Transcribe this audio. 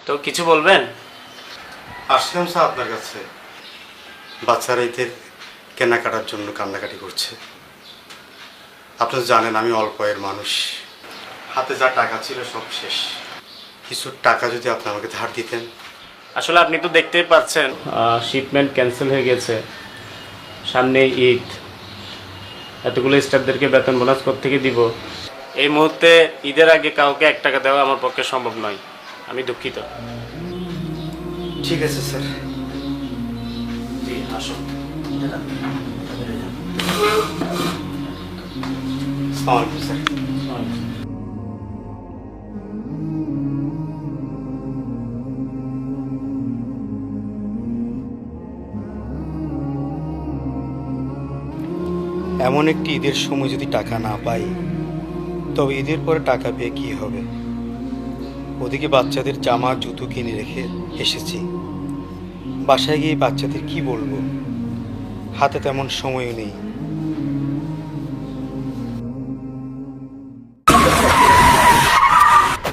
তো কিছু বলবেন? আসলাম স্যার আপনার কাছে। বাচ্চারা ঈদের কেনাকাটার জন্য কান্নাকাটি করছে। আপনি তো জানেন আমি অল্প আয়ের মানুষ, হাতে যা টাকা ছিল সব শেষ। কিছু টাকা যদি আপনি আমাকে ধার দিতেন। আসলে আপনি তো দেখতেই পাচ্ছেন শিপমেন্ট ক্যান্সেল হয়ে গেছে, সামনে ঈদ, এতগুলো স্টাফদেরকে বেতন বোনাস থেকে দিব। এই মুহূর্তে ঈদের আগে কাউকে 1 টাকা দেওয়া আমার পক্ষে সম্ভব নয়। আমি দুঃখিত। ঠিক আছে স্যার। জি আসুন। আসসালামু আলাইকুম স্যার। এমন একটি ঈদের সময় যদি টাকা না পাই, তবে ঈদের পরে টাকা পেয়ে কী হবে? ওদিকে বাচ্চাদের জামা জুতো কিনে রেখে এসেছি, বাসায় গিয়ে বাচ্চাদের কি বলবো? হাতে তেমন সময়ও নেই।